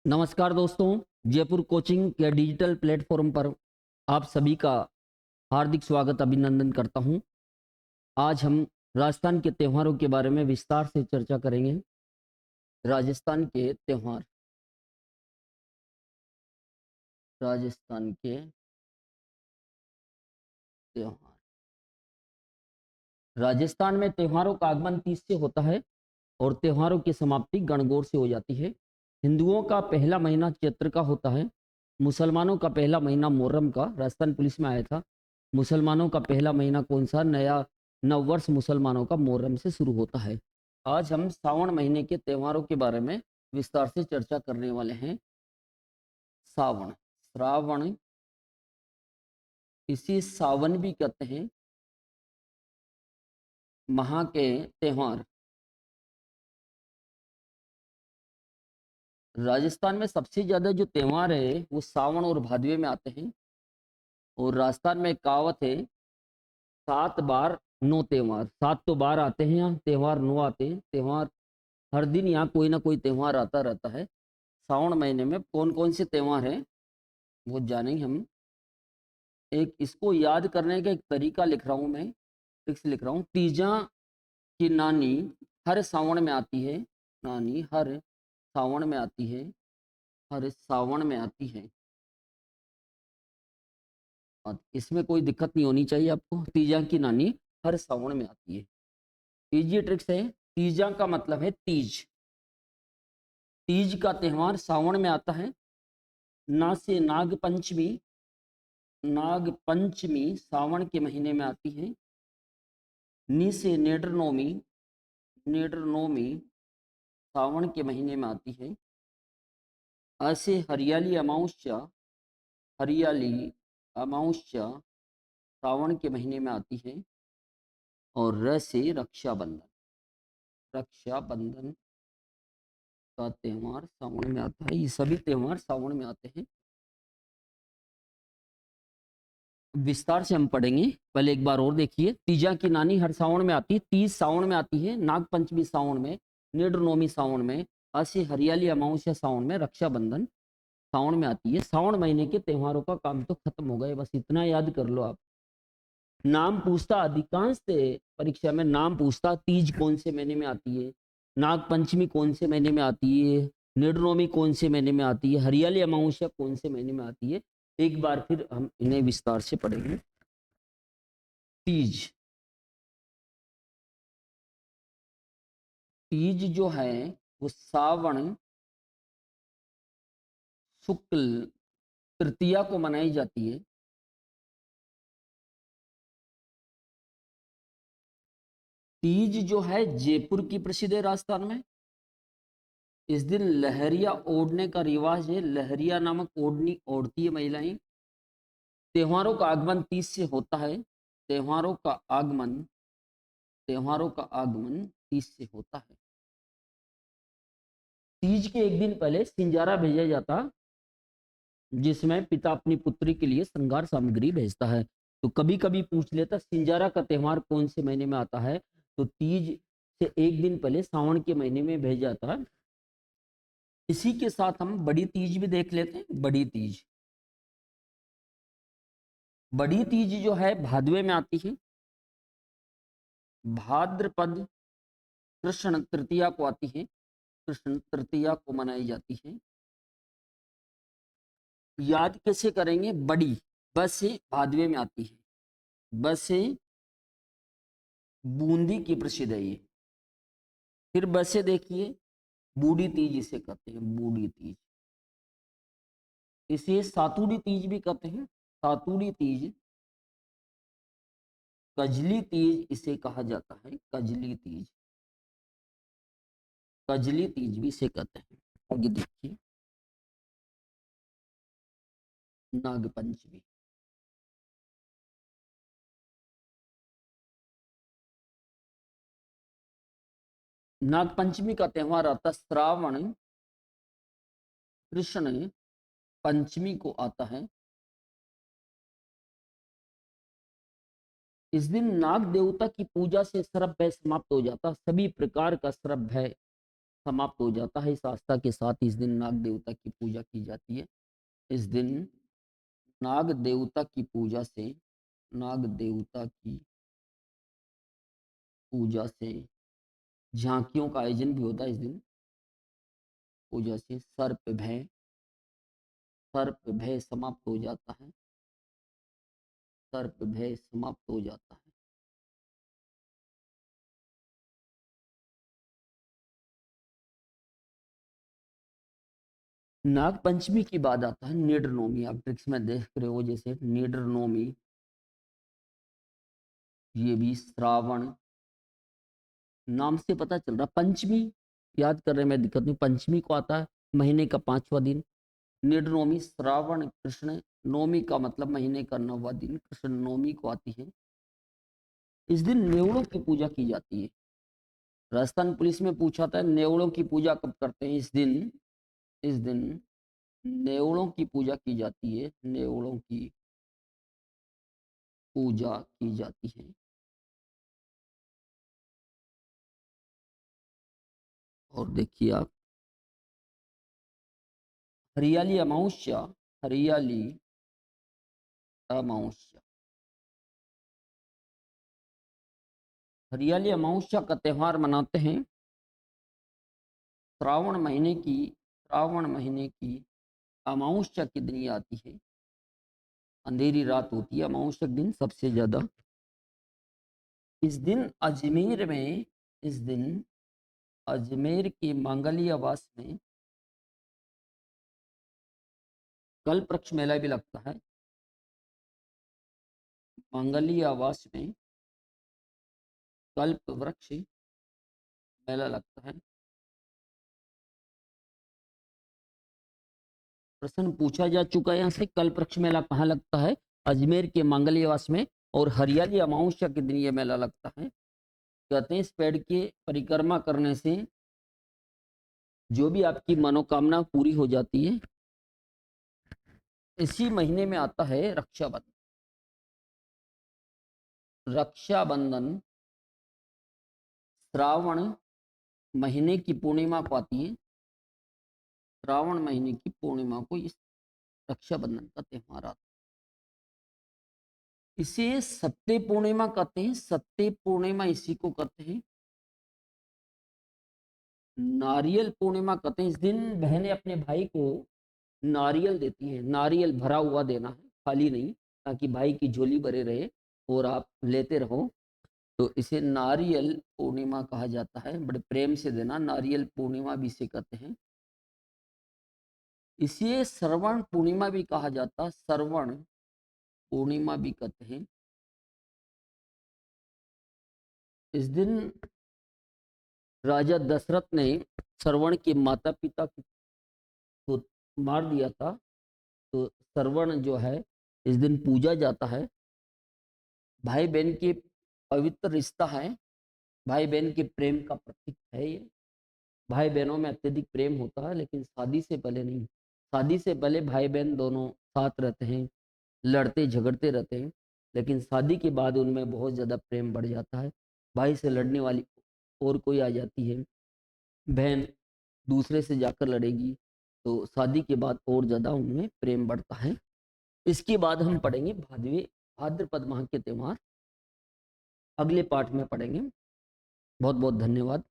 नमस्कार दोस्तों, जयपुर कोचिंग के डिजिटल प्लेटफॉर्म पर आप सभी का हार्दिक स्वागत अभिनंदन करता हूं। आज हम राजस्थान के त्योहारों के बारे में विस्तार से चर्चा करेंगे। राजस्थान के त्योहार, राजस्थान के त्योहार। राजस्थान में त्योहारों का आगमन तीज से होता है और त्योहारों की समाप्ति गणगौर से हो जाती है। हिंदुओं का पहला महीना चैत्र का होता है। मुसलमानों का पहला महीना मुहर्रम का, राजस्थान पुलिस में आया था। मुसलमानों का पहला महीना कौन सा? नया नववर्ष मुसलमानों का मुहर्रम से शुरू होता है। आज हम सावन महीने के त्योहारों के बारे में विस्तार से चर्चा करने वाले हैं। सावन, श्रावण, इसी सावन भी कहते हैं। महा के त्योहार। राजस्थान में सबसे ज्यादा जो त्योहार है वो सावन और भादवे में आते हैं। और राजस्थान में कहावत है, 7 बार 9 त्योहार। 7 तो बार आते हैं यहाँ, त्योहार 9 आते हैं। त्योहार हर दिन यहाँ कोई ना कोई त्योहार आता रहता है। सावन महीने में कौन कौन से त्योहार हैं वो जानेंगे हम। एक इसको याद करने का एक तरीका लिख रहा हूँ मैं, ट्रिक्स लिख रहा हूँ। तीजा की नानी हर सावन में आती है। नानी हर सावन में आती है। हर सावन में आती है। और इसमें कोई दिक्कत नहीं होनी चाहिए आपको। तीजा की नानी हर सावन में आती है। इजी ट्रिक्स है। तीजा का मतलब है तीज। तीज का त्योहार सावन में आता है। ना से नाग पंचमी, नाग पंचमी सावन के महीने में आती है। नी से नेत्र नौमी, नेत्र नौमी सावन के महीने में आती है। ऐसे हरियाली अमावस्या, हरियाली अमावस्या सावन के महीने में आती है। और र से रक्षाबंधन, रक्षाबंधन का त्योहार सावन में आता है। ये सभी त्योहार सावन में आते हैं। विस्तार से हम पढ़ेंगे। पहले एक बार और देखिए। तीजा की नानी हर सावन में आती है। तीज सावन में आती है। नाग पंचमी सावन में, नेत्र नौमी सावन में, ऐसे हरियाली अमावस्या सावन में, रक्षाबंधन सावन में आती है। सावन महीने के त्योहारों का काम तो खत्म हो गए, बस इतना याद कर लो आप। नाम पूछता, अधिकांश परीक्षा में नाम पूछता, तीज कौन से महीने में आती है, नाग पंचमी कौन से महीने में आती है, नेत्र नौमी कौन से महीने में आती है, हरियाली अमावस्या कौन से महीने में आती है। एक बार फिर हम इन्हें विस्तार से पढ़ेंगे। तीज, तीज जो है वो सावन शुक्ल तृतीया को मनाई जाती है। तीज जो है जयपुर की प्रसिद्ध है राजस्थान में। इस दिन लहरिया ओढ़ने का रिवाज है। लहरिया नामक ओढ़नी ओढ़ती है महिलाएं। त्योहारों का आगमन तीज से होता है। त्योहारों का आगमन, त्योहारों का आगमन तीज से होता है। तीज के एक दिन पहले सिंजारा भेजा जाता, जिसमें पिता अपनी पुत्री के लिए श्रृंगार सामग्री भेजता है। तो कभी कभी पूछ लेता सिंजारा का त्योहार कौन से महीने में आता है, तो तीज से एक दिन पहले सावन के महीने में भेजा जाता है। इसी के साथ हम बड़ी तीज भी देख लेते हैं। बड़ी तीज, बड़ी तीज जो है भादवे में आती है। भाद्रपद कृष्ण तृतीया को आती है। कृष्ण तृतीया को मनाई जाती है। याद कैसे करेंगे? बड़ी बस से भादवे में आती है। बस से बूंदी की प्रसिद्ध है ये। फिर बस से देखिए, बूढ़ी तीज इसे कहते हैं। बूढ़ी तीज, इसे सातुड़ी तीज भी कहते हैं। सातुड़ी तीज, कजली तीज इसे कहा जाता है। कजली तीज, कजली तीज भी इसे कहते हैं। आगे देखिए, नाग पंचमी, नाग पंचमी का त्योहार आता श्रावण कृष्ण पंचमी को आता है। इस दिन नाग देवता की पूजा से श्रभ भय समाप्त हो जाता। सभी प्रकार का श्रभ भय समाप्त हो जाता है। इस आस्था के साथ इस दिन नाग देवता की पूजा की जाती है। इस दिन नाग देवता की पूजा से नाग देवता की पूजा से झांकियों का आयोजन भी होता है। इस दिन पूजा से सर्प भय समाप्त हो जाता है। सर्प भय समाप्त हो जाता है। नाग पंचमी की बात आता है निड्र नवमी। आप ट्रिक्स में देख रहे हो जैसे निड्र नवमी, ये भी श्रावण नाम से पता चल रहा। पंचमी याद करने में दिक्कत नहीं, पंचमी को आता है महीने का 5वां दिन। निड्र नवमी श्रावण कृष्ण नवमी का मतलब महीने का 9वां दिन कृष्ण नवमी को आती है। इस दिन नेवड़ों की पूजा की जाती है। राजस्थान पुलिस में पूछा था नेवड़ों की पूजा कब करते हैं। इस दिन नेवड़ों की पूजा की जाती है। नेवड़ों की पूजा की जाती है। और देखिए आप हरियाली अमावस्या, हरियाली अमावस्या, हरियाली अमावस्या का त्योहार मनाते हैं। श्रावण महीने की अमावस्या के दिन ये आती है। अंधेरी रात होती है अमावस्या के दिन सबसे ज्यादा। इस दिन अजमेर के मांगलिक आवास में कल्प वृक्ष मेला भी लगता है। मांगलिक आवास में कल्प वृक्ष मेला लगता है। प्रश्न पूछा जा चुका है यहाँ से, कल्प वृक्ष मेला कहाँ लगता है? अजमेर के मांगलिक आवास में। और हरियाली अमावस्या के दिन ये मेला लगता है। कहते हैं इस पेड़ की परिक्रमा करने से जो भी आपकी मनोकामना पूरी हो जाती है। इसी महीने में आता है रक्षाबंधन। रक्षाबंधन श्रावण महीने की पूर्णिमा को आती है। श्रावण महीने की पूर्णिमा को इस रक्षाबंधन का त्योहार आता है। इसे सत्य पूर्णिमा कहते हैं। सत्य पूर्णिमा इसी को कहते हैं। नारियल पूर्णिमा कहते हैं। इस दिन बहनें अपने भाई को नारियल देती हैं। नारियल भरा हुआ देना है, खाली नहीं, ताकि भाई की झोली भरे रहे और आप लेते रहो। तो इसे नारियल पूर्णिमा कहा जाता है। बड़े प्रेम से देना, नारियल पूर्णिमा भी इसे कहते हैं। इसे श्रवण पूर्णिमा भी कहा जाता है। श्रवण पूर्णिमा भी कहते हैं। इस दिन राजा दशरथ ने श्रवण के माता पिता को मार दिया था। तो श्रवण जो है इस दिन पूजा जाता है। भाई बहन के पवित्र रिश्ता है। भाई बहन के प्रेम का प्रतीक है ये। भाई बहनों में अत्यधिक प्रेम होता है, लेकिन शादी से पहले नहीं। शादी से पहले भाई बहन दोनों साथ रहते हैं, लड़ते झगड़ते रहते हैं, लेकिन शादी के बाद उनमें बहुत ज़्यादा प्रेम बढ़ जाता है। भाई से लड़ने वाली और कोई आ जाती है, बहन दूसरे से जाकर लड़ेगी, तो शादी के बाद और ज़्यादा उनमें प्रेम बढ़ता है। इसके बाद हम पढ़ेंगे भाद्रपद माह के त्योहार, अगले पाठ में पढ़ेंगे। बहुत बहुत धन्यवाद।